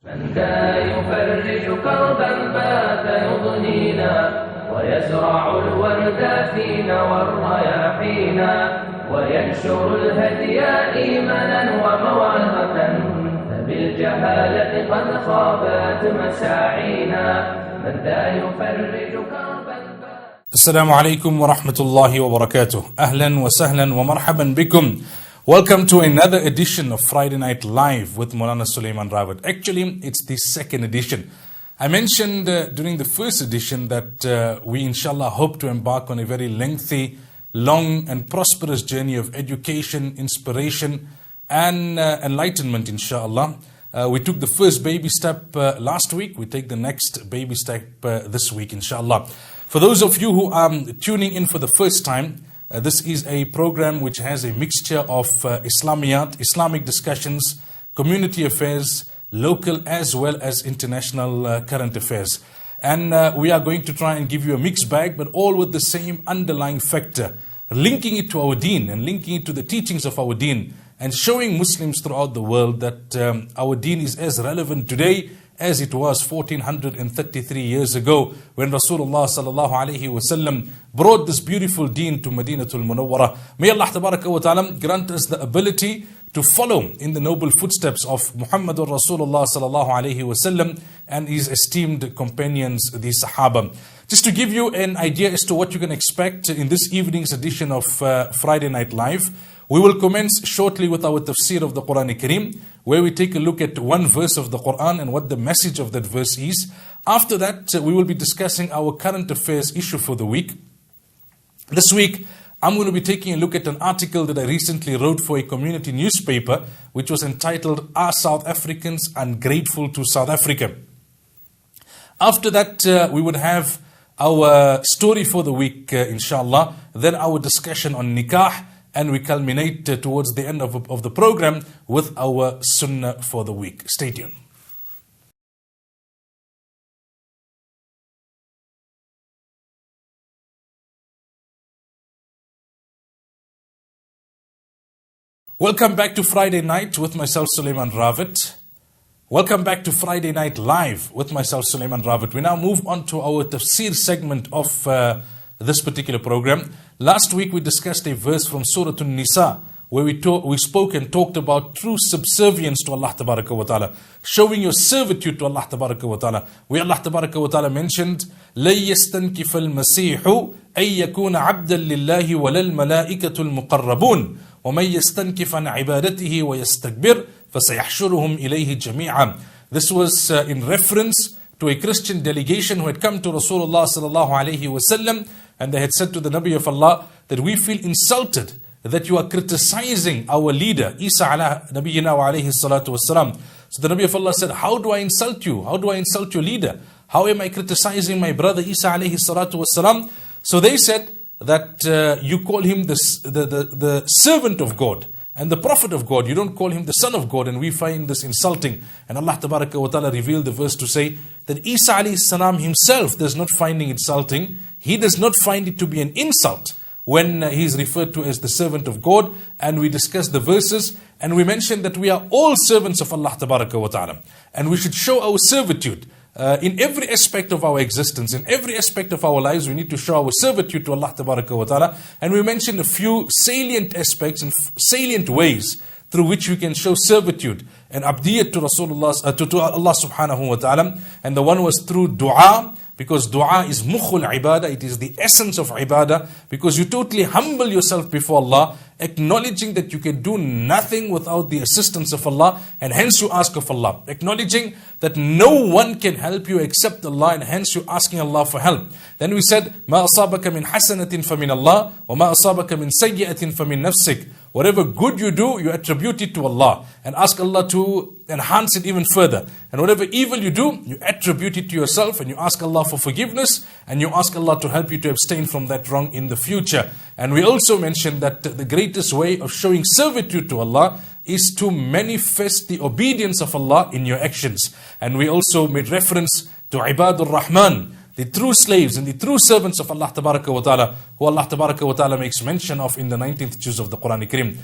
من ذا يفرج كربا بات يضنينا ويزرع الورد فينا والرياحينا وينشر الهدي إيمانا وموعظة فبالجهالة قد خابت مساعينا من ذا يفرج كربا بات. Assalamu alaikum wa rahmatullahi wa barakatuh. Ahlan wa sahlan wa marhaban bikum. Welcome to another edition of Friday Night Live with Maulana Sulaiman Rawat. Actually, it's the second edition. I mentioned during the first edition that we inshallah hope to embark on a very lengthy, long and prosperous journey of education, inspiration and enlightenment inshallah. We took the first baby step last week. We take the next baby step this week inshallah. For those of you who are tuning in for the first time, this is a program which has a mixture of Islamiyat, Islamic discussions, community affairs, local as well as international current affairs. And we are going to try and give you a mixed bag, but all with the same underlying factor, linking it to our deen and linking it to the teachings of our deen and showing Muslims throughout the world that our deen is as relevant today as it was 1433 years ago when Rasulullah sallallahu alaihi wasallam brought this beautiful deen to Madinatul Munawwara. May Allah tabaraka wa ta'ala grant us the ability to follow in the noble footsteps of Muhammadur Rasulullah sallallahu alaihi wasallam and his esteemed companions, the Sahaba. Just to give you an idea as to what you can expect in this evening's edition of Friday Night Live, we will commence shortly with our Tafseer of the Quran Kareem, where we take a look at one verse of the Quran and what the message of that verse is. After that, we will be discussing our current affairs issue for the week. This week, I'm going to be taking a look at an article that I recently wrote for a community newspaper, which was entitled, "Are South Africans Ungrateful to South Africa?" After that, we would have our story for the week, inshallah. Then our discussion on nikah. And we culminate towards the end of the program with our Sunnah for the week. Stay tuned. Welcome back to Friday Night with myself, Sulaiman Rawat. Welcome back to Friday Night Live with myself, Sulaiman Rawat. We now move on to our Tafseer segment of this particular program. Last week we discussed a verse from Surah An-Nisa where we spoke and talked about true subservience to Allah Tabaraka wa Ta'ala, showing your servitude to Allah Tabaraka wa Ta'ala. Where Allah Tabaraka wa Ta'ala mentioned, لَن يَسْتَنْكِفَ الْمَسِيحُ أَن يَكُونَ عَبْدًا لِلَّهِ وَلَا الْمَلَائِكَةُ الْمُقَرَّبُونَ وَمَن يَسْتَنْكِفْ عَنْ عِبَادَتِهِ وَيَسْتَكْبِرْ فَسَيَحْشُرُهُمْ إِلَيْهِ جَمِيعًا. This was in reference to a Christian delegation who had come to Rasulullah sallallahu alaihi wasallam, and they had said to the Nabi of Allah that we feel insulted that you are criticizing our leader Isa ala nabiyina wa alayhi salatu wasalam. So the Nabi of Allah said, how do I insult you? How do I insult your leader? How am I criticizing my brother Isa alayhi salatu wasalam? So they said that you call him the servant of God and the prophet of God. You don't call him the son of God, and we find this insulting. And Allah Tabaraka wa Ta'ala revealed the verse to say that Isa alayhi salam himself does not find it insulting. He does not find it to be an insult when he is referred to as the servant of God. And we discussed the verses and we mentioned that we are all servants of Allah Tabaraka wa Ta'ala, and we should show our servitude in every aspect of our existence, in every aspect of our lives. We need to show our servitude to Allah Tabaraka wa Ta'ala. And we mentioned a few salient aspects and salient ways through which we can show servitude and abdiyat to Rasulullah, to Allah subhanahu wa ta'ala. And the one was through dua, because dua is mukhul ibadah, it is the essence of ibadah, because you totally humble yourself before Allah, acknowledging that you can do nothing without the assistance of Allah, and hence you ask of Allah. Acknowledging that no one can help you except Allah, and hence you asking Allah for help. Then we said, مَا أَصَابَكَ مِنْ حَسَنَةٍ فَمِنَ اللَّهِ وَمَا أَصَابَكَ مِنْ سَيِّئَةٍ فَمِنْ نَفْسِكَ. Whatever good you do, you attribute it to Allah and ask Allah to enhance it even further. And whatever evil you do, you attribute it to yourself and you ask Allah for forgiveness and you ask Allah to help you to abstain from that wrong in the future. And we also mentioned that the greatest way of showing servitude to Allah is to manifest the obedience of Allah in your actions. And we also made reference to Ibadur Rahman, the true slaves and the true servants of Allah Tabaraka wa Ta'ala, who Allah Tabaraka wa Ta'ala makes mention of in the 19th juz of the Quran Kareem.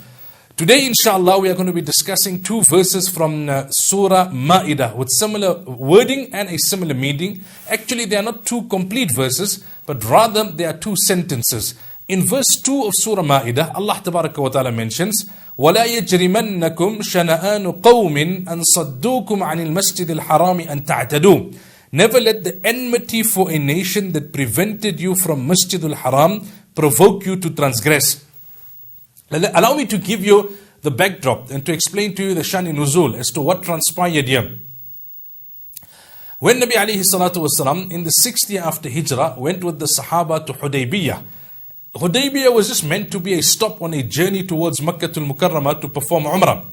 Today, inshallah, we are going to be discussing two verses from Surah Ma'idah with similar wording and a similar meaning. Actually, they are not two complete verses, but rather they are two sentences. In verse 2 of Surah Ma'idah, Allah Tabaraka wa Ta'ala mentions, وَلَا يَجْرِمَنَّكُمْ شَنَآنُ قَوْمٍ أَنْ صَدُّوكُمْ عَنِ الْمَسْجِدِ الْحَرَامِ أَنْ تَعْتَدُوا. Never let the enmity for a nation that prevented you from Masjid al-Haram provoke you to transgress. Allow me to give you the backdrop and to explain to you the Shani Nuzul as to what transpired here. When Nabi alayhi salatu wasalam in the 6th year after Hijrah went with the Sahaba to Hudaybiyah. Hudaybiyah was just meant to be a stop on a journey towards Makkah al-Mukarramah to perform Umrah.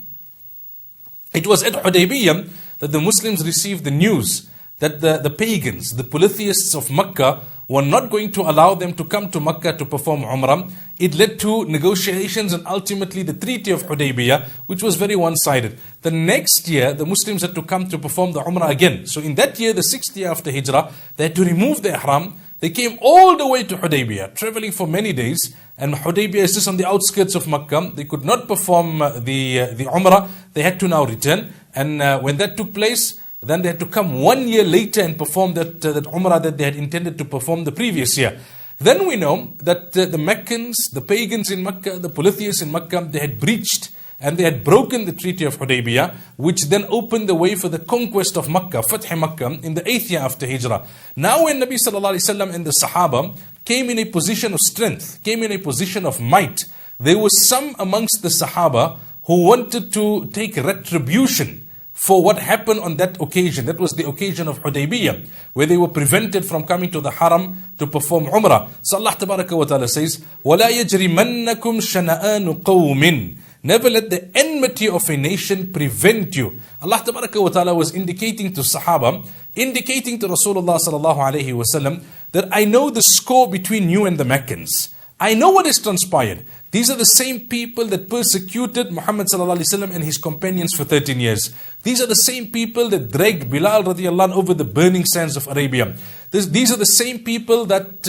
It was at Hudaybiyah that the Muslims received the news that the pagans, the polytheists of Makkah, were not going to allow them to come to Makkah to perform Umrah. It led to negotiations and ultimately the Treaty of Hudaybiyah, which was very one-sided. The next year, the Muslims had to come to perform the Umrah again. So in that year, the 6th year after Hijrah, they had to remove the Ihram. They came all the way to Hudaybiyah, traveling for many days. And Hudaybiyah is just on the outskirts of Makkah. They could not perform the Umrah. They had to now return. And when that took place, then they had to come 1 year later and perform that Umrah that they had intended to perform the previous year. Then we know that the Meccans, the pagans in Makkah, the polytheists in Makkah, they had breached and they had broken the Treaty of Hudaybiyah, which then opened the way for the conquest of Makkah, Fath Makkah, in the 8th year after Hijrah. Now when Nabi sallallahu alaihi wasallam and the Sahaba came in a position of strength, came in a position of might, there were some amongst the Sahaba who wanted to take retribution for what happened on that occasion. That was the occasion of Hudaybiyah, where they were prevented from coming to the Haram to perform Umrah. So Allah Tabaraka wa Ta'ala says, وَلَا يَجْرِمَنَّكُمْ شَنَآنُ قَوْمٍ. Never let the enmity of a nation prevent you. Allah Tabaraka wa Ta'ala was indicating to Sahaba, indicating to Rasulullah sallallahu alayhi wa sallam, that I know the score between you and the Meccans. I know what has transpired. These are the same people that persecuted Muhammad sallallahu alaihi wasallam and his companions for 13 years. These are the same people that dragged Bilal radiallahu anhu over the burning sands of Arabia. These are the same people that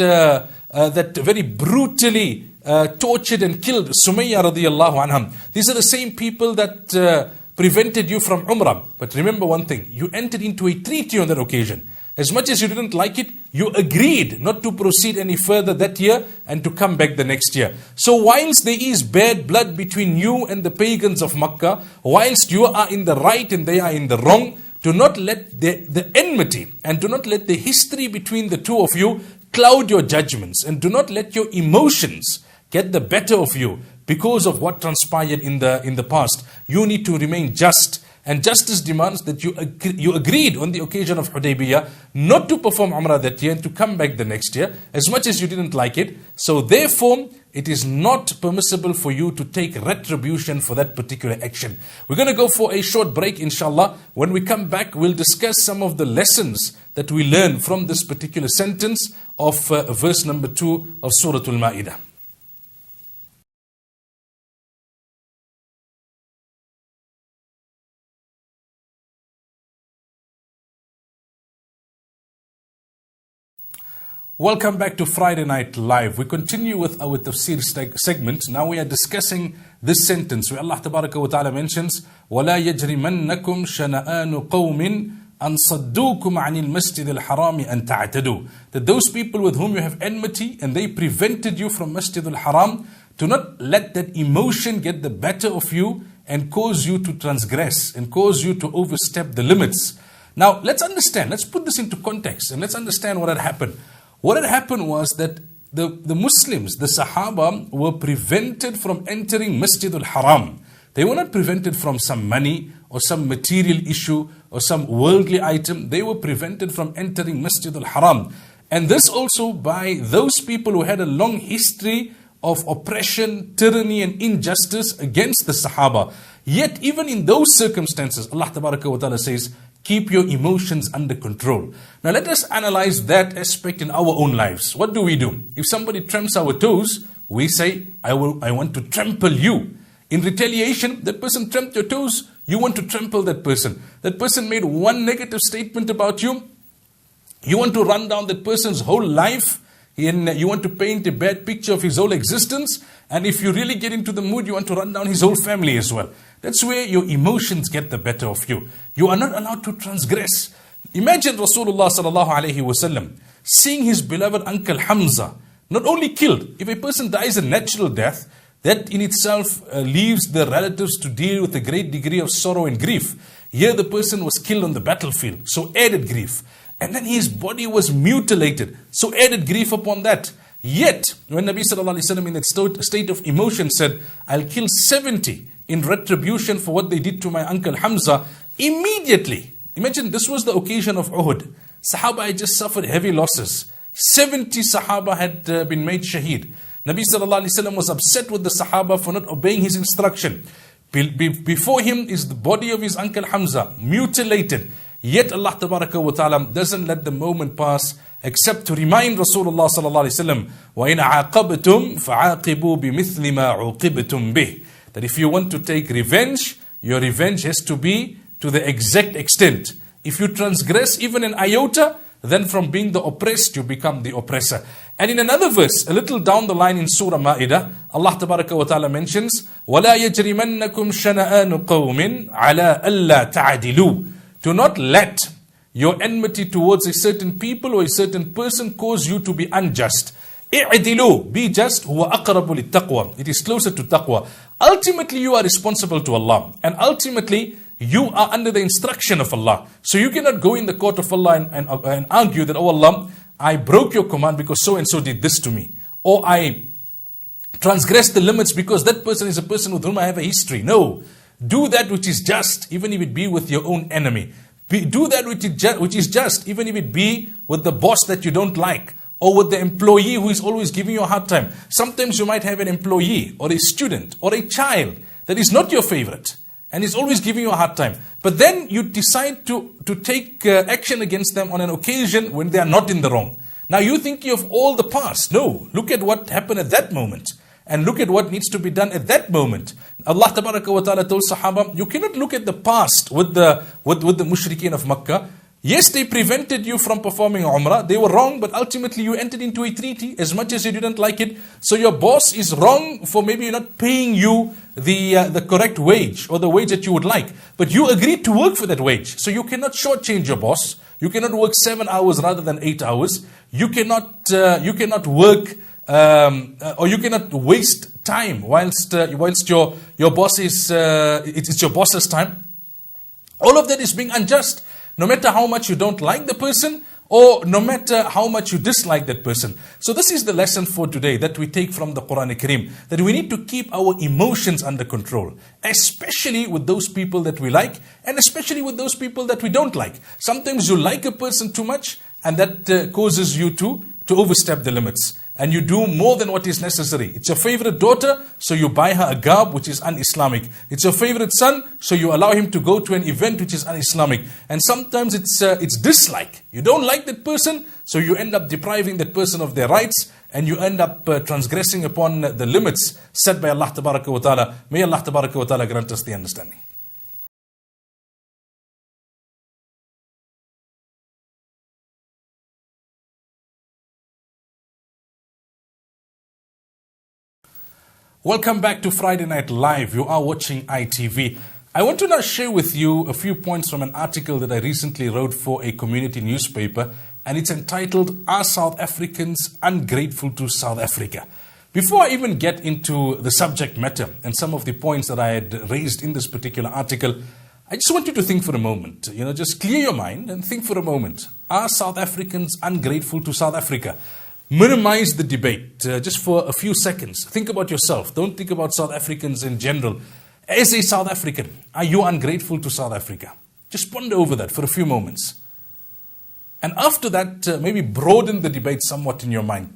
very brutally tortured and killed Sumayya radiallahu anha. These are the same people that prevented you from Umrah. But remember one thing, you entered into a treaty on that occasion. As much as you didn't like it, you agreed not to proceed any further that year and to come back the next year. So whilst there is bad blood between you and the pagans of Makkah, whilst you are in the right and they are in the wrong, do not let the enmity and do not let the history between the two of you cloud your judgments, and do not let your emotions get the better of you because of what transpired in the past. You need to remain just. And justice demands that you agreed on the occasion of Hudaybiyah not to perform Umrah that year and to come back the next year, as much as you didn't like it. So therefore, it is not permissible for you to take retribution for that particular action. We're going to go for a short break, inshallah. When we come back, we'll discuss some of the lessons that we learn from this particular sentence of verse number 2 of Surah Al-Ma'idah. Welcome back to Friday Night Live. We continue with our Tafseer segment. Now we are discussing this sentence where Allah Tabaraka wa Ta'ala mentions, وَلَا يَجْرِمَنَّكُمْ شَنَآنُ قَوْمٍ أَنْ صَدُّوكُمْ عَنِ الْمَسْجِدِ الْحَرَامِ أَنْ تَعْتَدُوا. That those people with whom you have enmity and they prevented you from Masjid al-Haram, do not let that emotion get the better of you and cause you to transgress and cause you to overstep the limits. Now let's understand, let's put this into context and let's understand what had happened. What had happened was that the Muslims, the Sahaba, were prevented from entering Masjid al-Haram. They were not prevented from some money or some material issue or some worldly item. They were prevented from entering Masjid al-Haram. And this also by those people who had a long history of oppression, tyranny and injustice against the Sahaba. Yet even in those circumstances, Allah Tabaraka wa Ta'ala says, keep your emotions under control. Now let us analyze that aspect in our own lives. What do? If somebody tramps our toes, we say, I want to trample you. In retaliation, that person tramped your toes, you want to trample that person. That person made one negative statement about you, you want to run down that person's whole life. And you want to paint a bad picture of his whole existence. And if you really get into the mood, you want to run down his whole family as well. That's where your emotions get the better of you. You are not allowed to transgress. Imagine Rasulullah sallallahu alayhi wasallam seeing his beloved uncle Hamza not only killed. If a person dies a natural death, that in itself leaves the relatives to deal with a great degree of sorrow and grief. Here the person was killed on the battlefield, so added grief. And then his body was mutilated, so added grief upon that. Yet, when Nabi sallallahu alayhi wasallam in that state of emotion said, I'll kill 70 in retribution for what they did to my uncle Hamza, immediately, imagine this was the occasion of Uhud. Sahaba had just suffered heavy losses. 70 Sahaba had been made shaheed. Nabi sallallahu alayhi wasallam was upset with the Sahaba for not obeying his instruction. Before him is the body of his uncle Hamza, mutilated. Yet Allah tabaraka wa ta'ala doesn't let the moment pass except to remind Rasulullah sallallahu alayhi wasallam, وَإِنْ عَاقَبْتُمْ فَعَاقِبُوا بِمِثْلِ مَا عُوقِبْتُمْ بِهِ. That if you want to take revenge, your revenge has to be to the exact extent. If you transgress even an iota, then from being the oppressed, you become the oppressor. And in another verse, a little down the line in Surah Ma'idah, Allah tabaraka wa ta'ala mentions, وَلَا يَجْرِمَنَّكُمْ شَنَآنُ قَوْمٍ عَلَىٰ أَلَّا تَعْدِلُوا. Do not let your enmity towards a certain people or a certain person cause you to be unjust. اعدلوا, be just, هو أقرب للتقوى. It is closer to taqwa. Ultimately, you are responsible to Allah. And ultimately, you are under the instruction of Allah. So you cannot go in the court of Allah and argue that, oh Allah, I broke your command because so and so did this to me. Or I transgressed the limits because that person is a person with whom I have a history. No. Do that which is just, even if it be with your own enemy. Do that which is just, even if it be with the boss that you don't like. Or with the employee who is always giving you a hard time. Sometimes you might have an employee or a student or a child that is not your favorite and is always giving you a hard time. But then you decide to take action against them on an occasion when they are not in the wrong. Now you think of all the past. No, look at what happened at that moment. And look at what needs to be done at that moment. Allah tabaraka wa ta'ala told Sahaba, you cannot look at the past with the mushrikeen of Makkah. Yes, they prevented you from performing Umrah. They were wrong, but ultimately you entered into a treaty as much as you didn't like it. So your boss is wrong for maybe not paying you the correct wage or the wage that you would like. But you agreed to work for that wage. So you cannot shortchange your boss. You cannot work 7 hours rather than 8 hours. You cannot work or you cannot waste time whilst your boss is it's your boss's time. All of that is being unjust. No matter how much you don't like the person or no matter how much you dislike that person. So this is the lesson for today that we take from the Quran Kareem. That we need to keep our emotions under control. Especially with those people that we like and especially with those people that we don't like. Sometimes you like a person too much and that causes you to overstep the limits. And you do more than what is necessary. It's your favorite daughter, so you buy her a garb which is un-Islamic. It's your favorite son, so you allow him to go to an event which is un-Islamic. And sometimes it's dislike. You don't like that person, so you end up depriving that person of their rights, and you end up transgressing upon the limits set by Allah Tabaraka wa Ta'ala. May Allah Tabaraka wa Ta'ala grant us the understanding. Welcome back to Friday Night Live. You are watching ITV. I want to now share with you a few points from an article that I recently wrote for a community newspaper, and it's entitled, Are South Africans Ungrateful to South Africa? Before I even get into the subject matter and some of the points that I had raised in this particular article, I just want you to think for a moment. Just clear your mind and think for a moment. Are South Africans ungrateful to South Africa? Minimize the debate just for a few seconds. Think about yourself. Don't think about South Africans in general. As a South African, are you ungrateful to South Africa? Just ponder over that for a few moments. And after that, maybe broaden the debate somewhat in your mind.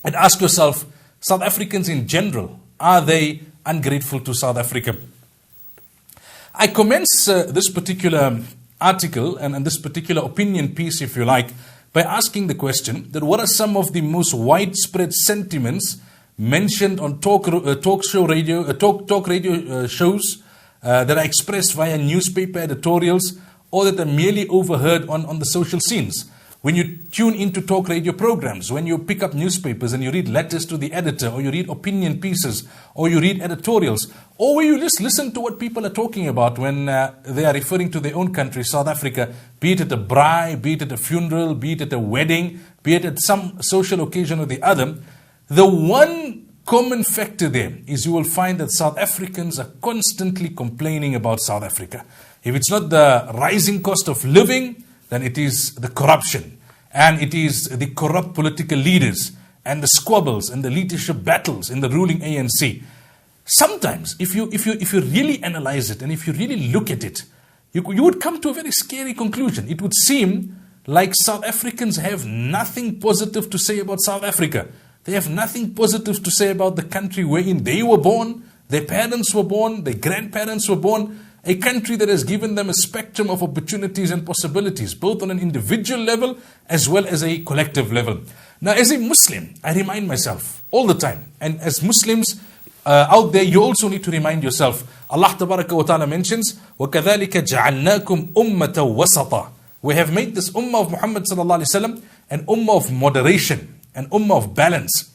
And ask yourself, South Africans in general, are they ungrateful to South Africa? I commence this particular article and this particular opinion piece, if you like, by asking the question that what are some of the most widespread sentiments mentioned on talk radio shows that are expressed via newspaper editorials or that are merely overheard on the social scenes. when you tune into talk radio programs, when you pick up newspapers and you read letters to the editor, or you read opinion pieces, or you read editorials, or where you just listen to what people are talking about when they are referring to their own country, South Africa, be it at a braai, be it at a funeral, be it at a wedding, be it at some social occasion or the other, the one common factor there is you will find that South Africans are constantly complaining about South Africa. If it's not the rising cost of living, then it is the corruption, and it is the corrupt political leaders, and the squabbles and the leadership battles in the ruling ANC. Sometimes, if you really analyze it and if you really look at it, you would come to a very scary conclusion. It would seem like South Africans have nothing positive to say about South Africa. They have nothing positive to say about the country wherein they were born, their parents were born, their grandparents were born. A country that has given them a spectrum of opportunities and possibilities, both on an individual level as well as a collective level. Now, as a Muslim, I remind myself all the time, and as Muslims out there, you also need to remind yourself. Allah Tabaraka wa Ta'ala mentions, وَكَذَلِكَ جَعَلْنَاكُمْ أُمَّةً وَسَطًا. We have made this ummah of Muhammad sallallahu alaihi wasallam an ummah of moderation, an ummah of balance.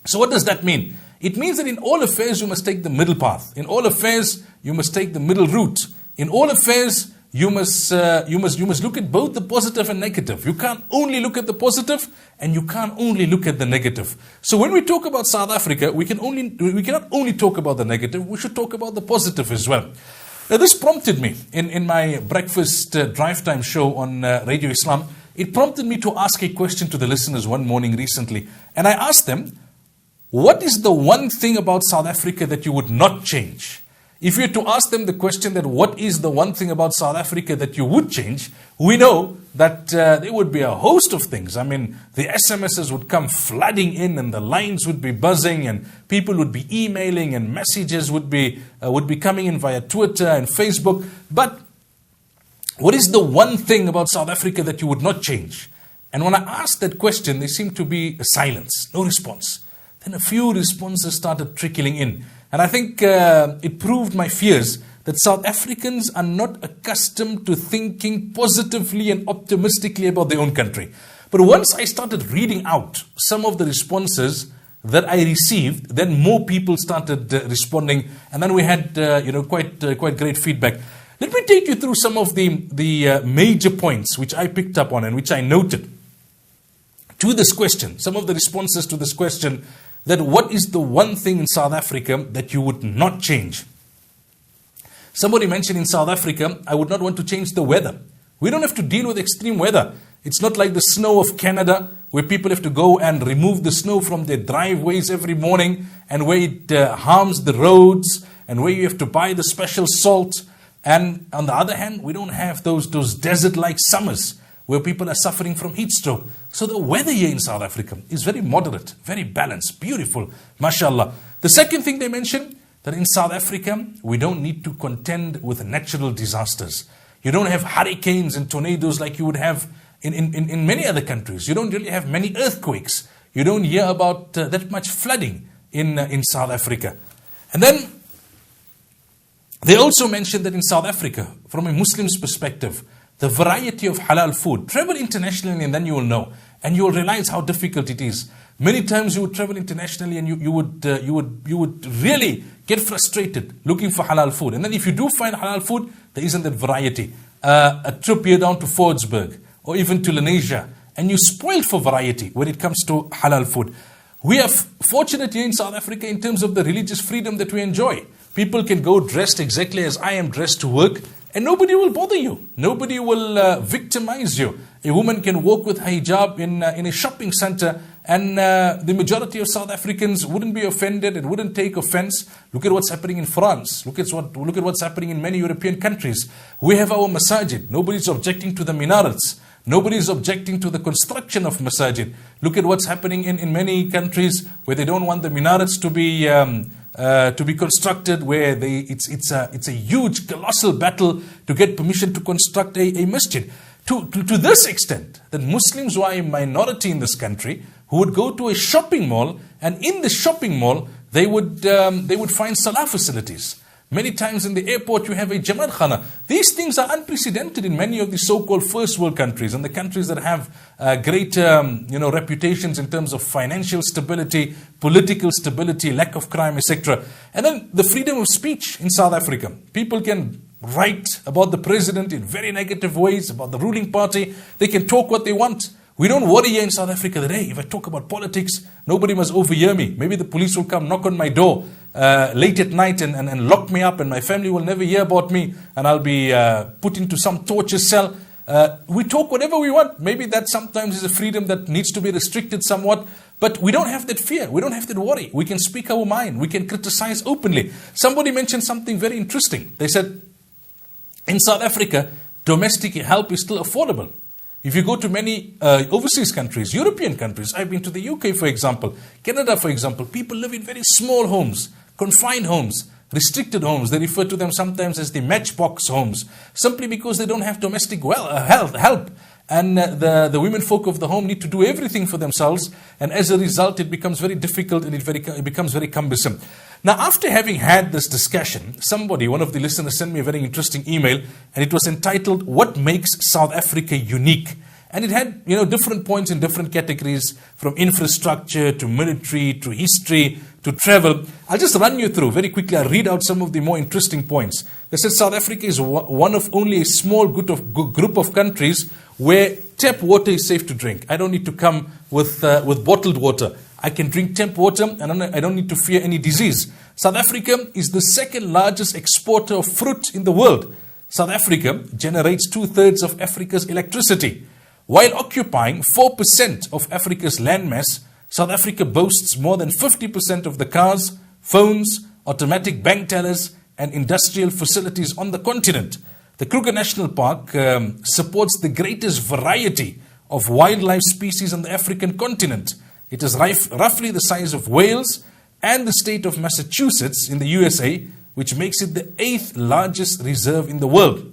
So what does that mean? It means that in all affairs you must take the middle path. In all affairs you must take the middle route. In all affairs you must look at both the positive and negative. You can't only look at the positive, and you can't only look at the negative. So when we talk about South Africa, we cannot only talk about the negative. We should talk about the positive as well. Now this prompted me in my breakfast drive time show on Radio Islam. It prompted me to ask a question to the listeners one morning recently, and I asked them, what is the one thing about South Africa that you would not change? If you were to ask them the question that what is the one thing about South Africa that you would change, we know that there would be a host of things. I mean, the SMSs would come flooding in, and the lines would be buzzing, and people would be emailing, and messages would be coming in via Twitter and Facebook. But what is the one thing about South Africa that you would not change? And when I asked that question, there seemed to be a silence, no response. Then a few responses started trickling in. And I think it proved my fears that South Africans are not accustomed to thinking positively and optimistically about their own country. But once I started reading out some of the responses that I received, then more people started responding. And then we had quite great feedback. Let me take you through some of the major points which I picked up on and which I noted to this question. Some of the responses to this question, that what is the one thing in South Africa that you would not change? Somebody mentioned in South Africa, I would not want to change the weather. We don't have to deal with extreme weather. It's not like the snow of Canada, where people have to go and remove the snow from their driveways every morning, and where it harms the roads, and where you have to buy the special salt. And on the other hand, we don't have those desert-like summers where people are suffering from heat stroke. So the weather here in South Africa is very moderate, very balanced, beautiful, mashallah. The second thing they mentioned, that in South Africa, we don't need to contend with natural disasters. You don't have hurricanes and tornadoes like you would have in many other countries. You don't really have many earthquakes. You don't hear about that much flooding in South Africa. And then they also mentioned that in South Africa, from a Muslim's perspective, the variety of halal food. Travel internationally and then you will know. And you will realize how difficult it is. Many times you would travel internationally and you would really get frustrated looking for halal food. And then if you do find halal food, there isn't that variety. A trip here down to Fordsburg or even to Lenasia, and you're spoiled for variety when it comes to halal food. We are fortunate here in South Africa in terms of the religious freedom that we enjoy. People can go dressed exactly as I am dressed to work, and nobody will bother you. Nobody will victimize you. A woman can walk with hijab in a shopping center, and the majority of South Africans wouldn't be offended and wouldn't take offense. Look at what's happening in France. Look at what's happening in many European countries. We have our masajid. Nobody's objecting to the minarets. Nobody's objecting to the construction of masajid. Look at what's happening in many countries where they don't want the minarets to be constructed, where it's a huge, colossal battle to get permission to construct a masjid. To this extent, that Muslims who are a minority in this country, who would go to a shopping mall, and in the shopping mall, they would find salah facilities. Many times in the airport, you have a Jamaat Khana. These things are unprecedented in many of the so-called first world countries and the countries that have great reputations in terms of financial stability, political stability, lack of crime, etc. And then the freedom of speech in South Africa. People can write about the president in very negative ways, about the ruling party. They can talk what they want. We don't worry here in South Africa that, hey, if I talk about politics, nobody must overhear me. Maybe the police will come knock on my door late at night and lock me up, and my family will never hear about me, and I'll be put into some torture cell. We talk whatever we want. Maybe that sometimes is a freedom that needs to be restricted somewhat, but we don't have that fear. We don't have that worry. We can speak our mind. We can criticize openly. Somebody mentioned something very interesting. They said, in South Africa, domestic help is still affordable. If you go to many overseas countries, European countries, I've been to the UK, for example, Canada, for example, people live in very small homes, confined homes, restricted homes. They refer to them sometimes as the matchbox homes, simply because they don't have domestic help. And the women folk of the home need to do everything for themselves. And as a result, it becomes very difficult and it becomes very cumbersome. Now, after having had this discussion, one of the listeners sent me a very interesting email, and it was entitled, "What Makes South Africa Unique?" And it had, different points in different categories, from infrastructure to military to history to travel. I'll just run you through very quickly. I'll read out some of the more interesting points. They said South Africa is one of only a small group of countries where tap water is safe to drink. I don't need to come with bottled water. I can drink tap water and I don't need to fear any disease. South Africa is the second largest exporter of fruit in the world. South Africa generates 2/3 of Africa's electricity. While occupying 4% of Africa's landmass, South Africa boasts more than 50% of the cars, phones, automatic bank tellers, and industrial facilities on the continent. The Kruger National Park supports the greatest variety of wildlife species on the African continent. It is roughly the size of Wales and the state of Massachusetts in the USA, which makes it the 8th largest reserve in the world.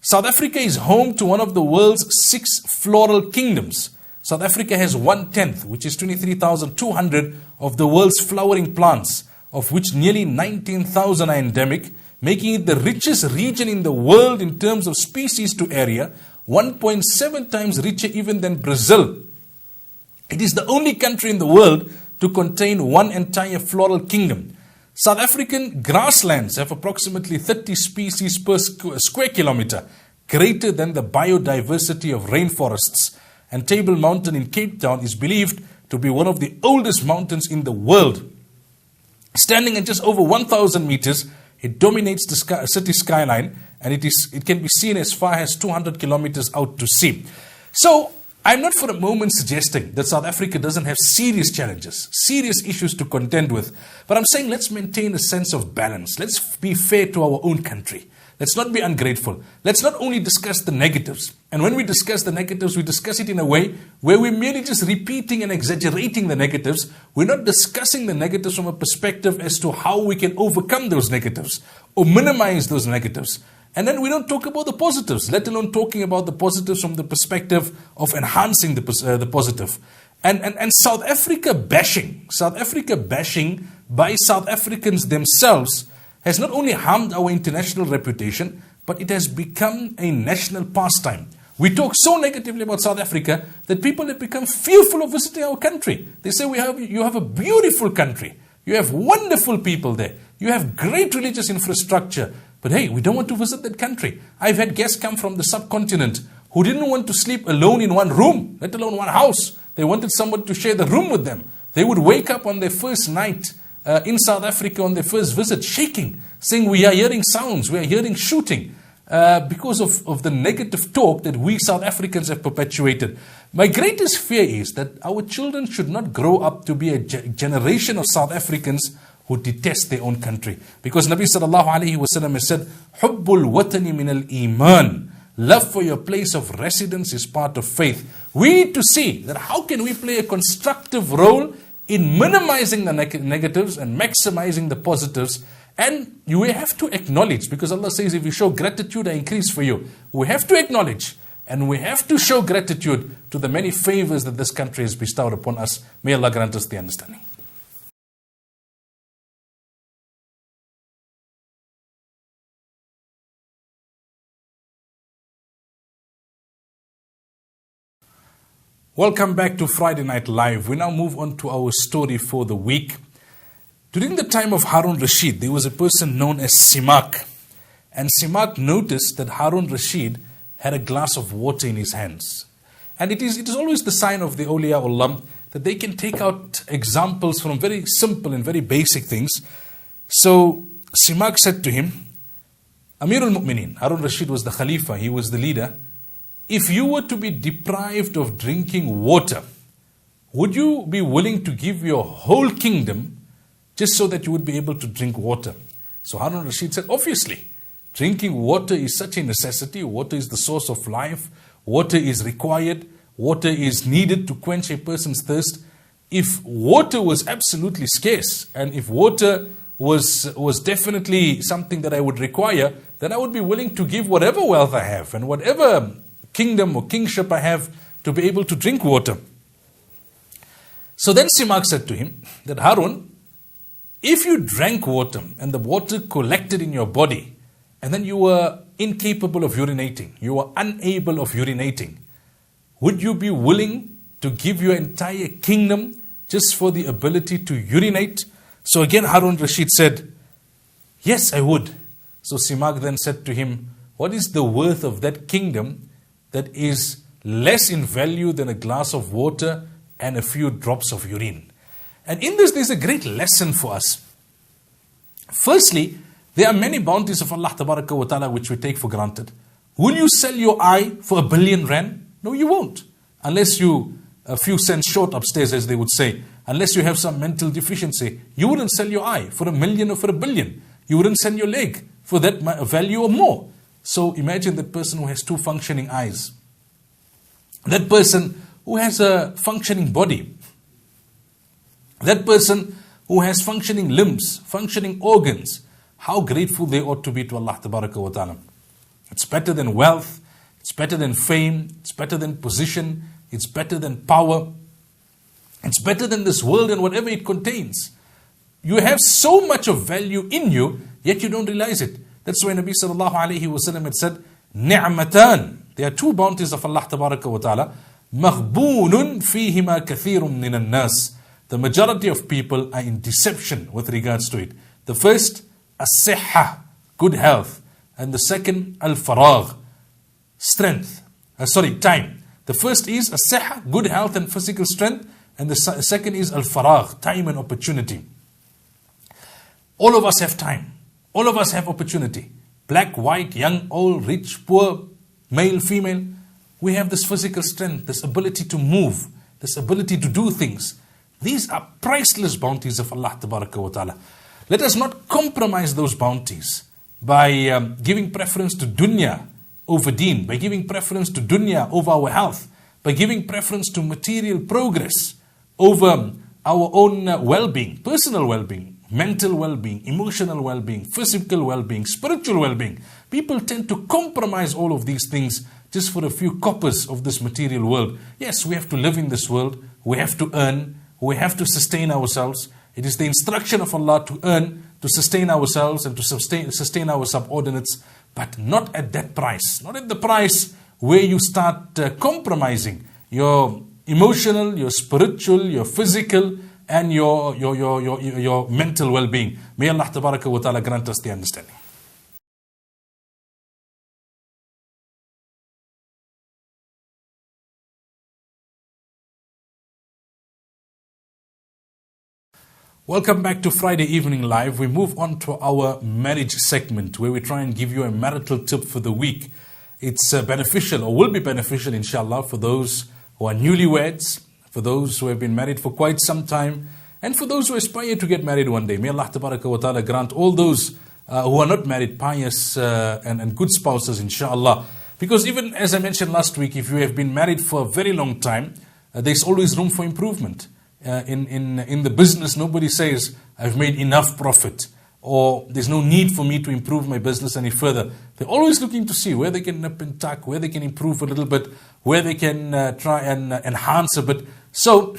South Africa is home to one of the world's 6 floral kingdoms. South Africa has 1/10, which is 23,200 of the world's flowering plants, of which nearly 19,000 are endemic, making it the richest region in the world in terms of species to area, 1.7 times richer even than Brazil. It is the only country in the world to contain one entire floral kingdom. South African grasslands have approximately 30 species per square kilometer, greater than the biodiversity of rainforests. And Table Mountain in Cape Town is believed to be one of the oldest mountains in the world. Standing at just over 1,000 meters, it dominates the city skyline, and it can be seen as far as 200 kilometers out to sea. So, I'm not for a moment suggesting that South Africa doesn't have serious challenges, serious issues to contend with. But I'm saying let's maintain a sense of balance. Let's be fair to our own country. Let's not be ungrateful. Let's not only discuss the negatives. And when we discuss the negatives, we discuss it in a way where we're merely just repeating and exaggerating the negatives. We're not discussing the negatives from a perspective as to how we can overcome those negatives or minimize those negatives. And then we don't talk about the positives, let alone talking about the positives from the perspective of enhancing the positive. And South Africa bashing by South Africans themselves has not only harmed our international reputation, but it has become a national pastime. We talk so negatively about South Africa that people have become fearful of visiting our country. They say you have a beautiful country. You have wonderful people there. You have great religious infrastructure. But hey, we don't want to visit that country. I've had guests come from the subcontinent who didn't want to sleep alone in one room, let alone one house. They wanted somebody to share the room with them. They would wake up on their first night in South Africa on their first visit, shaking, saying, we are hearing sounds, we are hearing shooting, because of the negative talk that we South Africans have perpetuated. My greatest fear is that our children should not grow up to be a generation of South Africans who detest their own country. Because Nabi sallallahu alayhi wa sallam has said, Hubbul watani min al-iman. Love for your place of residence is part of faith. We need to see that how can we play a constructive role in minimizing the negatives and maximizing the positives. And you have to acknowledge, because Allah says, if you show gratitude, I increase for you. We have to acknowledge and we have to show gratitude to the many favors that this country has bestowed upon us. May Allah grant us the understanding. Welcome back to Friday Night Live. We now move on to our story for the week. During the time of Harun Rashid, there was a person known as Simak. And Simak noticed that Harun Rashid had a glass of water in his hands. And it is always the sign of the awliyaullah that they can take out examples from very simple and very basic things. So Simak said to him, Amir al-Mu'mineen, Harun Rashid was the Khalifa, he was the leader. If you were to be deprived of drinking water, would you be willing to give your whole kingdom just so that you would be able to drink water? So Harun Rashid said, obviously, drinking water is such a necessity. Water is the source of life. Water is required. Water is needed to quench a person's thirst. If water was absolutely scarce, and if water was definitely something that I would require, then I would be willing to give whatever wealth I have and whatever kingdom or kingship I have to be able to drink water. So then Simak said to him that, Harun, if you drank water and the water collected in your body and then you were incapable of urinating, you were unable of urinating, would you be willing to give your entire kingdom just for the ability to urinate? So again Harun Rashid said, yes, I would. So Simak then said to him, what is the worth of that kingdom that is less in value than a glass of water and a few drops of urine? And in this, there's a great lesson for us. Firstly, there are many bounties of Allah Tabaraka wa Ta'ala which we take for granted. Will you sell your eye for 1 billion rand? No, you won't. Unless you a few cents short upstairs, as they would say. Unless you have some mental deficiency. You wouldn't sell your eye for 1 million or for 1 billion. You wouldn't sell your leg for that value or more. So imagine that person who has 2 functioning eyes. That person who has a functioning body. That person who has functioning limbs, functioning organs. How grateful they ought to be to Allah Tabaraka wa Ta'ala. It's better than wealth. It's better than fame. It's better than position. It's better than power. It's better than this world and whatever it contains. You have so much of value in you, yet you don't realize it. That's why Nabi sallallahu alayhi wa sallam had said, Ni'matan. There are 2 bounties of Allah Tabaraka wa Ta'ala. Maghboonun fihima kathirun minan nas. The majority of people are in deception with regards to it. The first, as-sihha, good health. And the second, al-faragh, strength. Time. The first is as-sihha, good health and physical strength. And the second is al-faragh, time and opportunity. All of us have time. All of us have opportunity. Black, white, young, old, rich, poor, male, female. We have this physical strength, this ability to move, this ability to do things. These are priceless bounties of Allah Tabaraka wa Ta'ala. Let us not compromise those bounties by giving preference to dunya over deen, by giving preference to dunya over our health, by giving preference to material progress over our own well-being, personal well-being, mental well-being, emotional well-being, physical well-being, spiritual well-being. People tend to compromise all of these things just for a few coppers of this material world. Yes, we have to live in this world. We have to earn. We have to sustain ourselves. It is the instruction of Allah to earn, to sustain ourselves and to sustain our subordinates, but not at that price. Not at the price where you start compromising your emotional, your spiritual, your physical, and your mental well-being. May Allah Tabaraka wa Ta'ala grant us the understanding. Welcome back to Friday Evening Live. We move on to our marriage segment where we try and give you a marital tip for the week. It's beneficial or will be beneficial inshallah for those who are newlyweds, for those who have been married for quite some time, and for those who aspire to get married one day. May Allah Tabaraka wa Ta'ala grant all those who are not married pious and good spouses inshallah. Because even as I mentioned last week, if you have been married for a very long time, there's always room for improvement. In the business, nobody says, I've made enough profit, or there's no need for me to improve my business any further. They're always looking to see where they can nip and tuck, where they can improve a little bit, where they can try and enhance a bit. So,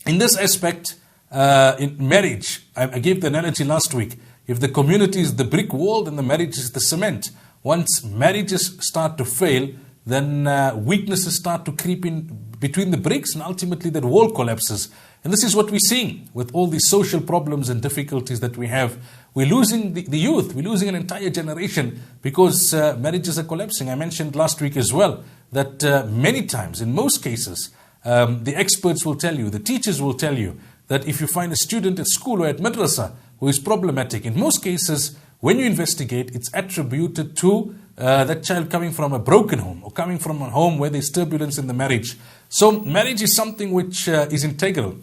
in this aspect, in marriage, I gave the analogy last week. If the community is the brick wall, then the marriage is the cement. Once marriages start to fail, then weaknesses start to creep in between the bricks, and ultimately that wall collapses. And this is what we're seeing with all these social problems and difficulties that we have. We're losing the youth, we're losing an entire generation because marriages are collapsing. I mentioned last week as well that many times, in most cases, the experts will tell you, the teachers will tell you that if you find a student at school or at madrasa who is problematic, in most cases, when you investigate, it's attributed to that child coming from a broken home or coming from a home where there's turbulence in the marriage. So marriage is something which is integral,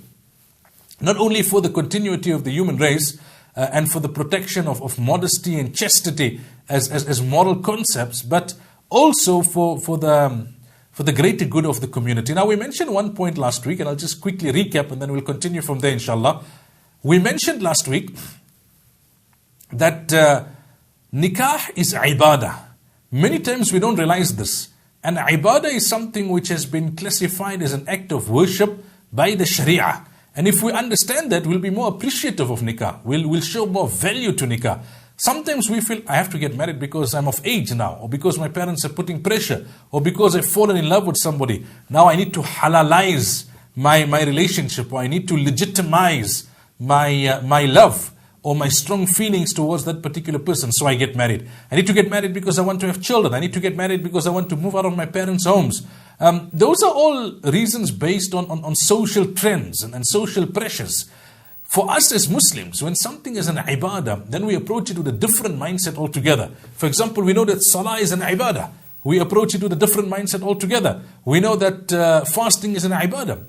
not only for the continuity of the human race and for the protection of modesty and chastity as moral concepts, but also for the greater good of the community. Now, we mentioned one point last week, and I'll just quickly recap and then we'll continue from there, inshallah. We mentioned last week that nikah is ibadah. Many times we don't realize this. And ibadah is something which has been classified as an act of worship by the Sharia. And if we understand that, we'll be more appreciative of nikah. We'll show more value to nikah. Sometimes we feel, I have to get married because I'm of age now, or because my parents are putting pressure, or because I've fallen in love with somebody. Now I need to halalize my relationship, or I need to legitimize my love or my strong feelings towards that particular person, so I get married. I need to get married because I want to have children. I need to get married because I want to move out of my parents' homes. Those are all reasons based on social trends and social pressures. For us as Muslims, when something is an ibadah, then we approach it with a different mindset altogether. For example, we know that salah is an ibadah. We approach it with a different mindset altogether. We know that fasting is an ibadah.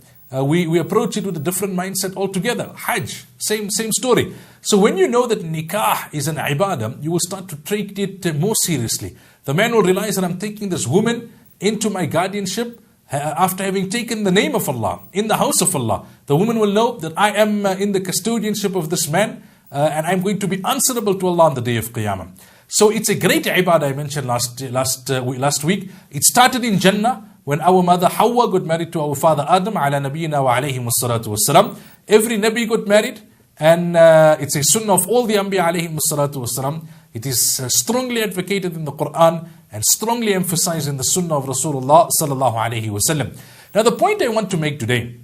We approach it with a different mindset altogether. Hajj, same story. So when you know that nikah is an ibadah, you will start to take it more seriously. The man will realize that I'm taking this woman into my guardianship after having taken the name of Allah, in the house of Allah. The woman will know that I am in the custodianship of this man and I'm going to be answerable to Allah on the day of Qiyamah. So it's a great ibadah I mentioned last week. It started in Jannah when our mother Hawa got married to our father Adam ala nabiyina wa alayhi wassalatu wassalam. Every Nabi got married, and it's a sunnah of all the Anbiya alayhi wassalatu wassalam. It is strongly advocated in the Quran and strongly emphasized in the sunnah of Rasulullah sallallahu alayhi wasallam. Now the point I want to make today,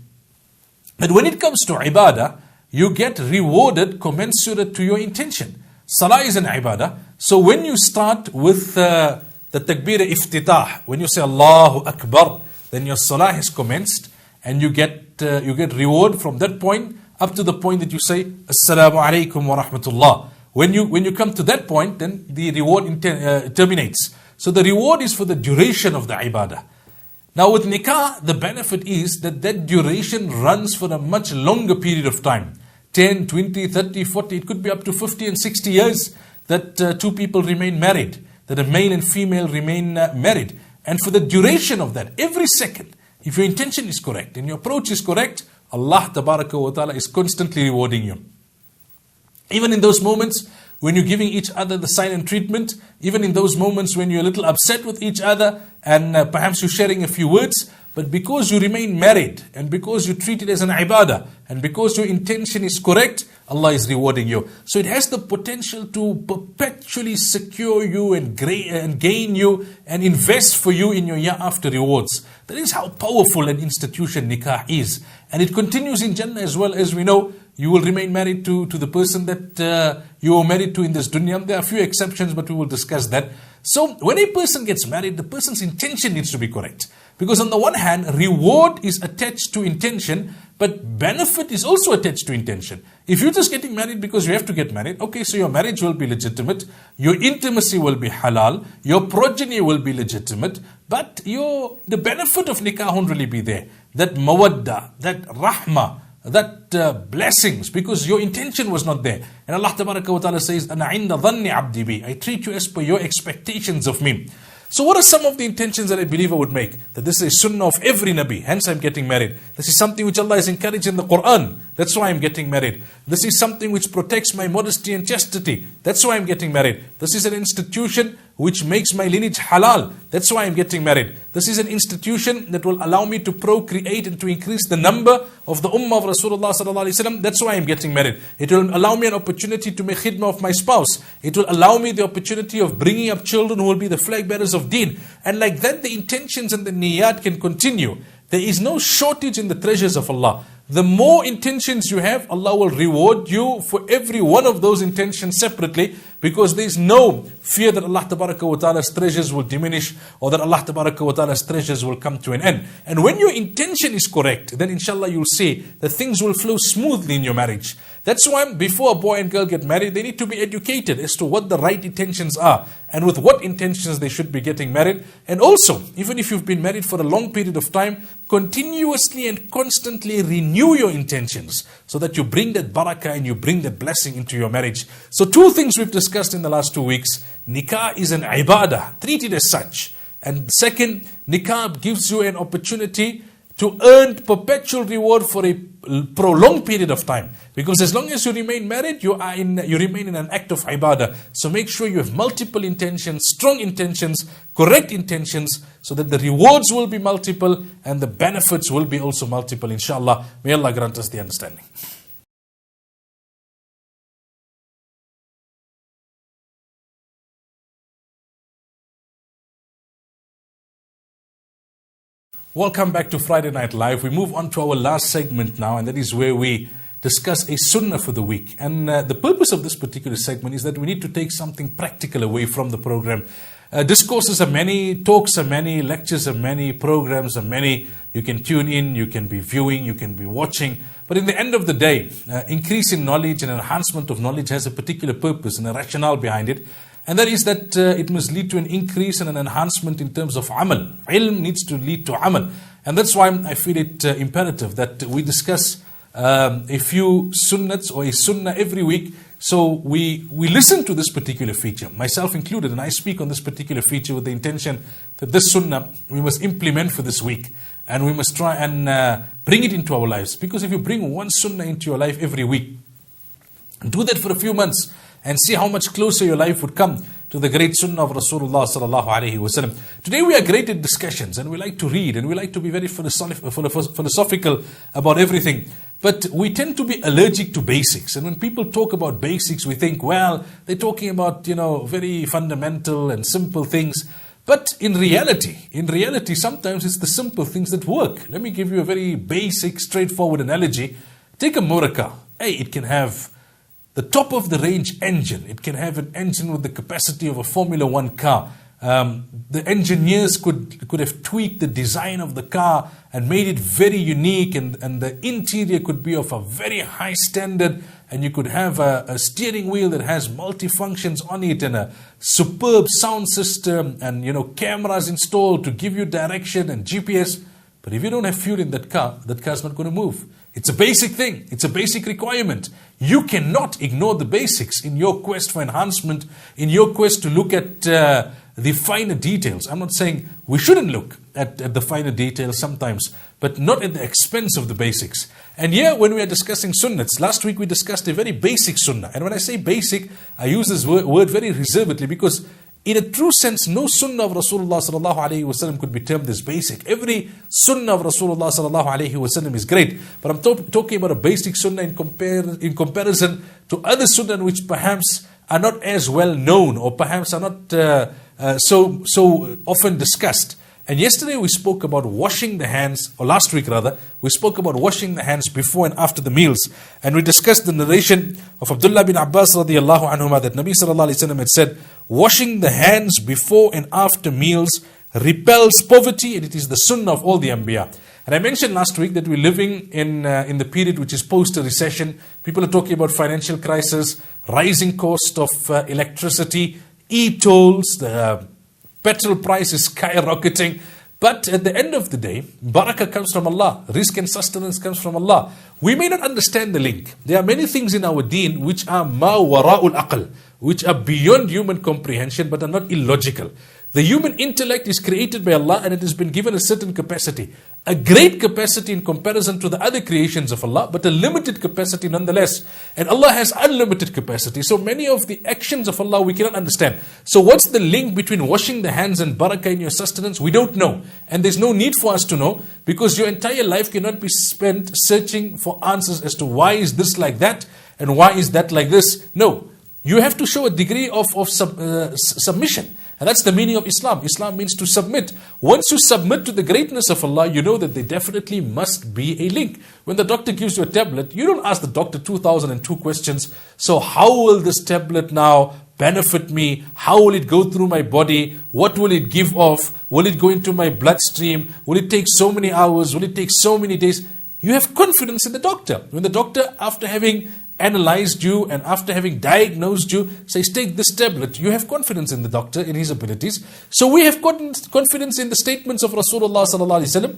that when it comes to ibadah, you get rewarded commensurate to your intention. Salah is an ibadah. So when you start with the takbir iftitah, when you say Allahu Akbar, then your salah has commenced, and you get reward from that point up to the point that you say Assalamu alaikum wa rahmatullah. When you come to that point, then the reward terminates. So the reward is for the duration of the ibadah. Now with nikah, the benefit is that duration runs for a much longer period of time. 10, 20, 30, 40, it could be up to 50 and 60 years that two people remain married, that a male and female remain married. And for the duration of that, every second, if your intention is correct and your approach is correct, Allah Tabaraka wa Ta'ala is constantly rewarding you. Even in those moments when you're giving each other the silent treatment, even in those moments when you're a little upset with each other and perhaps you're sharing a few words, but because you remain married and because you treat it as an ibadah and because your intention is correct, Allah is rewarding you. So it has the potential to perpetually secure you and gain you and invest for you in your year after rewards. That is how powerful an institution nikah is. And it continues in Jannah as well. As we know, you will remain married to the person that you were married to in this dunya. There are a few exceptions, but we will discuss that. So when a person gets married, the person's intention needs to be correct. Because on the one hand, reward is attached to intention, but benefit is also attached to intention. If you're just getting married because you have to get married, okay, so your marriage will be legitimate, your intimacy will be halal, your progeny will be legitimate, but the benefit of nikah won't really be there. That mawadda, that rahmah, that blessings, because your intention was not there. And Allah Tabaraka wa Ta'ala says, Ana inda dhanni abdi bi. I treat you as per your expectations of me. So what are some of the intentions that a believer would make? That this is a sunnah of every Nabi, hence I'm getting married. This is something which Allah has encouraged in the Quran, that's why I'm getting married. This is something which protects my modesty and chastity, that's why I'm getting married. This is an institution which makes my lineage halal, that's why I'm getting married. This is an institution that will allow me to procreate and to increase the number of the ummah of Rasulullah sallallahu alaihi wasallam, that's why I'm getting married. It will allow me an opportunity to make khidmah of my spouse. It will allow me the opportunity of bringing up children who will be the flag bearers of deen. And like that, the intentions and the niyat can continue. There is no shortage in the treasures of Allah. The more intentions you have, Allah will reward you for every one of those intentions separately, because there is no fear that Allah Ta'ala's treasures will diminish, or that Allah Ta'ala's treasures will come to an end. And when your intention is correct, then inshallah you'll see that things will flow smoothly in your marriage. That's why before a boy and girl get married, they need to be educated as to what the right intentions are and with what intentions they should be getting married. And also, even if you've been married for a long period of time, continuously and constantly renew your intentions so that you bring that barakah and you bring that blessing into your marriage. So 2 things we've discussed in the last 2 weeks. Nikah is an ibadah, treat it as such. And second, nikah gives you an opportunity to earn perpetual reward for a prolonged period of time. Because as long as you remain married, you remain in an act of ibadah. So make sure you have multiple intentions, strong intentions, correct intentions, so that the rewards will be multiple and the benefits will be also multiple, inshallah. May Allah grant us the understanding. Welcome back to Friday Night Live. We move on to our last segment now, and that is where we discuss a sunnah for the week. And the purpose of this particular segment is that we need to take something practical away from the program. Discourses are many, talks are many, lectures are many, programs are many. You can tune in, you can be viewing, you can be watching. But in the end of the day, increase in knowledge and enhancement of knowledge has a particular purpose and a rationale behind it. And that is that it must lead to an increase and an enhancement in terms of amal. Ilm needs to lead to amal. And that's why I feel it imperative that we discuss a few sunnats or a sunnah every week. So we listen to this particular feature, myself included, and I speak on this particular feature with the intention that this sunnah we must implement for this week. And we must try and bring it into our lives. Because if you bring one sunnah into your life every week, do that for a few months, and see how much closer your life would come to the great sunnah of Rasulullah sallallahu alaihi wasallam. Today we are great at discussions, and we like to read, and we like to be very philosophical about everything. But we tend to be allergic to basics. And when people talk about basics, we think, well, they're talking about, very fundamental and simple things. But in reality, sometimes it's the simple things that work. Let me give you a very basic, straightforward analogy. Take a motor car. It can have the top of the range engine. It can have an engine with the capacity of a Formula 1 car. The engineers could have tweaked the design of the car and made it very unique, and the interior could be of a very high standard, and you could have a steering wheel that has multi-functions on it and a superb sound system and cameras installed to give you direction and GPS. But if you don't have fuel in that car's not going to move. It's a basic thing. It's a basic requirement. You cannot ignore the basics in your quest for enhancement, in your quest to look at the finer details. I'm not saying we shouldn't look at the finer details sometimes, but not at the expense of the basics. And here, when we are discussing sunnats, last week we discussed a very basic sunnah. And when I say basic, I use this word very reservedly, because in a true sense, no sunnah of Rasulullah sallallahu alaihi wasallam could be termed as basic. Every sunnah of Rasulullah sallallahu alaihi wasallam is great. But I'm talking about a basic sunnah in comparison to other sunnah which perhaps are not as well known, or perhaps are not so often discussed. And yesterday we spoke about washing the hands, or last week rather, we spoke about washing the hands before and after the meals. And we discussed the narration of Abdullah bin Abbas radiallahu anhuma that Nabi sallallahu alayhi wa sallam had said, washing the hands before and after meals repels poverty, and it is the sunnah of all the Anbiya. And I mentioned last week that we're living in the period which is post a recession. People are talking about financial crisis, rising cost of electricity, e-tolls, the petrol price is skyrocketing. But at the end of the day, barakah comes from Allah. Rizq and sustenance comes from Allah. We may not understand the link. There are many things in our deen which are ma wara'ul aql, which are beyond human comprehension but are not illogical. The human intellect is created by Allah, and it has been given a certain capacity. A great capacity in comparison to the other creations of Allah, but a limited capacity nonetheless. And Allah has unlimited capacity. So many of the actions of Allah we cannot understand. So what's the link between washing the hands and barakah in your sustenance? We don't know. And there's no need for us to know, because your entire life cannot be spent searching for answers as to why is this like that and why is that like this. No. You have to show a degree of submission. And that's the meaning of Islam. Islam means to submit. Once you submit to the greatness of Allah, you know that there definitely must be a link. When the doctor gives you a tablet, you don't ask the doctor 2002 questions. So how will this tablet now benefit me? How will it go through my body? What will it give off? Will it go into my bloodstream? Will it take so many hours? Will it take so many days? You have confidence in the doctor. When the doctor, after having analyzed you and after having diagnosed you, says take this tablet, you have confidence in the doctor, in his abilities. So we have confidence in the statements of Rasulullah sallallahu alaihi wasallam.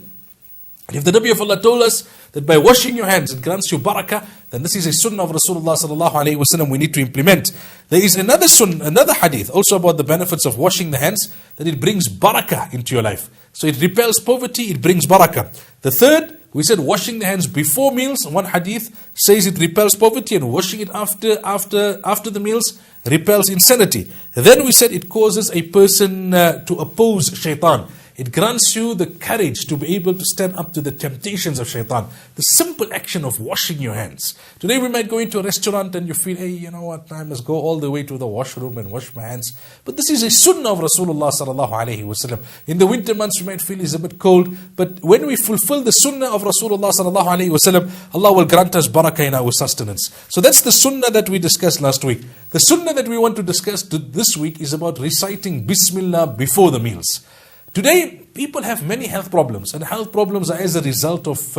If the Nabi of Allah told us that by washing your hands it grants you barakah, then this is a sunnah of Rasulullah sallallahu alaihi wasallam we need to implement. There is another sunnah, another hadith also about the benefits of washing the hands, that it brings barakah into your life. So it repels poverty, it brings barakah. The third, we said washing the hands before meals. One hadith says it repels poverty, and washing it after the meals repels insanity. Then we said it causes a person to oppose shaitan. It grants you the courage to be able to stand up to the temptations of shaitan. The simple action of washing your hands. Today we might go into a restaurant and you feel, hey, you know what, I must go all the way to the washroom and wash my hands. But this is a sunnah of Rasulullah sallallahu alaihi wasallam. In the winter months we might feel it's a bit cold, but when we fulfill the sunnah of Rasulullah sallallahu alaihi wasallam, Allah will grant us barakah in our sustenance. So that's the sunnah that we discussed last week. The sunnah that we want to discuss this week is about reciting Bismillah before the meals. Today, people have many health problems, and health problems are as a result of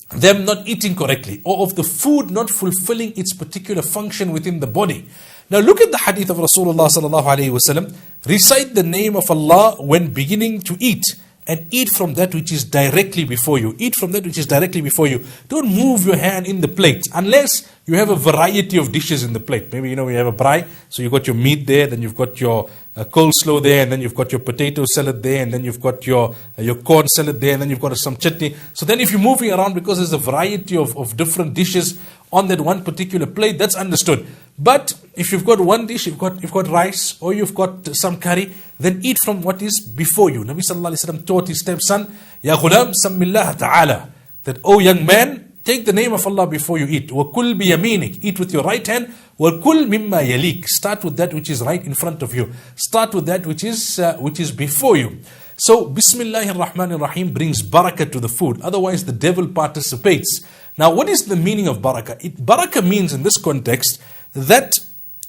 them not eating correctly, or of the food not fulfilling its particular function within the body. Now look at the hadith of Rasulullah sallallahu alaihi wasallam. Recite the name of Allah when beginning to eat, and eat from that which is directly before you. Eat from that which is directly before you. Don't move your hand in the plate unless you have a variety of dishes in the plate. Maybe you have a braai, so you've got your meat there, then you've got your coleslaw there, and then you've got your potato salad there, and then you've got your corn salad there, and then you've got some chutney. So then if you're moving around because there's a variety of different dishes on that one particular plate, that's understood. But if you've got one dish, you've got rice, or you've got some curry, then eat from what is before you. Nabi sallallahu alaihi wasallam taught his stepson, Ya ghulam sammillah ta'ala, that, oh young man, take the name of Allah before you eat. وَكُلْ بِيَمِينِكَ, eat with your right hand. وَكُلْ مِمَّا يَلِيكَ, start with that which is right in front of you. Start with that which is before you. So Bismillahir Rahmanir Rahim brings barakah to the food. Otherwise the devil participates. Now what is the meaning of barakah? Barakah means in this context that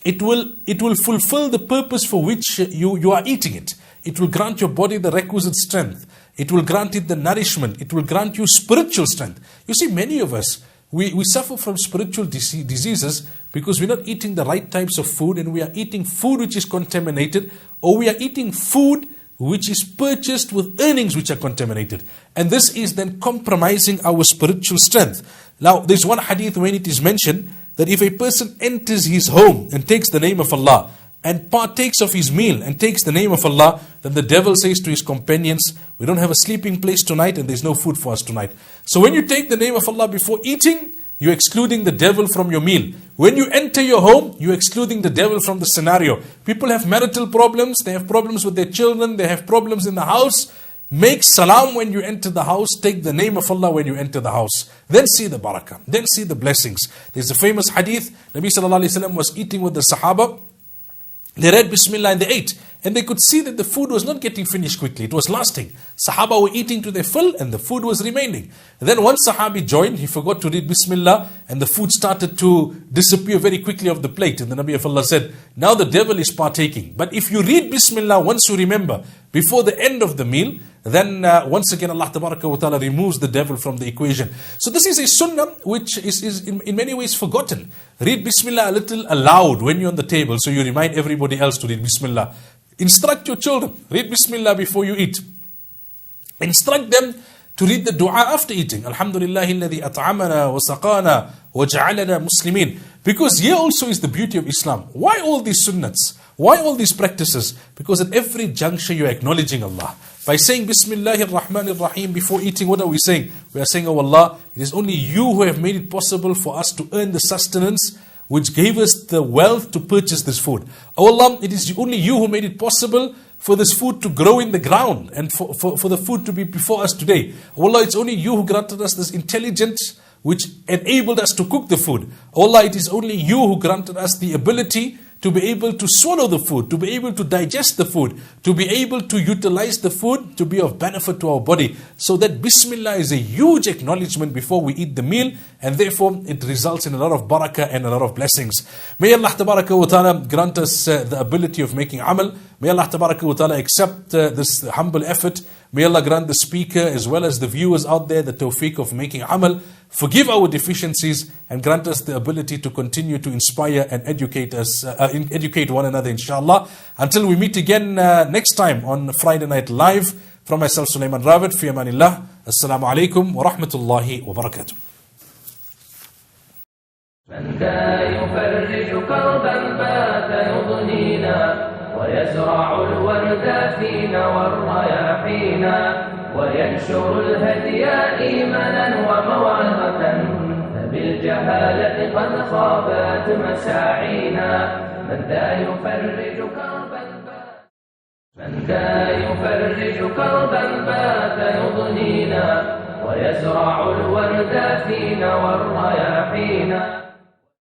it will fulfill the purpose for which you are eating it. It will grant your body the requisite strength. It will grant it the nourishment. It will grant you spiritual strength. You see, many of us, we suffer from spiritual diseases because we're not eating the right types of food, and we are eating food which is contaminated, or we are eating food which is purchased with earnings which are contaminated. And this is then compromising our spiritual strength. Now, there's one hadith when it is mentioned that if a person enters his home and takes the name of Allah, and partakes of his meal and takes the name of Allah, then the devil says to his companions, we don't have a sleeping place tonight and there's no food for us tonight. So when you take the name of Allah before eating, you're excluding the devil from your meal. When you enter your home, you're excluding the devil from the scenario. People have marital problems, they have problems with their children, they have problems in the house. Make salam when you enter the house, take the name of Allah when you enter the house. Then see the barakah, then see the blessings. There's a famous hadith, Nabi sallallahu alaihi wasallam was eating with the Sahaba. They read Bismillah and they ate. And they could see that the food was not getting finished quickly. It was lasting. Sahaba were eating to their fill and the food was remaining. And then one Sahabi joined. He forgot to read Bismillah and the food started to disappear very quickly off the plate. And the Nabi of Allah said, now the devil is partaking. But if you read Bismillah, once you remember, before the end of the meal, then once again Allah Tabaraka wa Ta'ala removes the devil from the equation. So this is a sunnah which is in many ways forgotten. Read Bismillah a little aloud when you're on the table, so you remind everybody else to read Bismillah. Instruct your children, read Bismillah before you eat. Instruct them to read the dua after eating. Alhamdulillahi alladhi at'amana wa saqana wa ja'alana muslimin. Because here also is the beauty of Islam. Why all these sunnats? Why all these practices? Because at every juncture you're acknowledging Allah. By saying Bismillahir Rahmanir Rahim before eating, what are we saying? We are saying, oh Allah, it is only you who have made it possible for us to earn the sustenance which gave us the wealth to purchase this food. Oh Allah, it is only you who made it possible for this food to grow in the ground and for the food to be before us today. Oh Allah, it's only you who granted us this intelligence which enabled us to cook the food. Oh Allah, it is only you who granted us the ability to be able to swallow the food, to be able to digest the food, to be able to utilize the food to be of benefit to our body. So that Bismillah is a huge acknowledgement before we eat the meal, and therefore it results in a lot of barakah and a lot of blessings. May Allah Tabaraka wa Ta'ala grant us the ability of making amal. May Allah Tabaraka wa Ta'ala accept this humble effort. May Allah grant the speaker as well as the viewers out there the tawfiq of making amal. Forgive our deficiencies and grant us the ability to continue to inspire and educate us, educate one another, inshallah. Until we meet again next time on Friday Night Live. From myself, Sulaiman Ravit, fi amanillah. Assalamu alaikum wa rahmatullahi wa barakatuh. من ذا يفرج كربا بات يضنينا ويزرع الورد فينا والرياحينا وينشر الهدي إيمانا وموعظة فبالجهالة قد خابت مساعينا من ذا يفرج كربا بات يضنينا ويزرع الورد فينا والرياحينا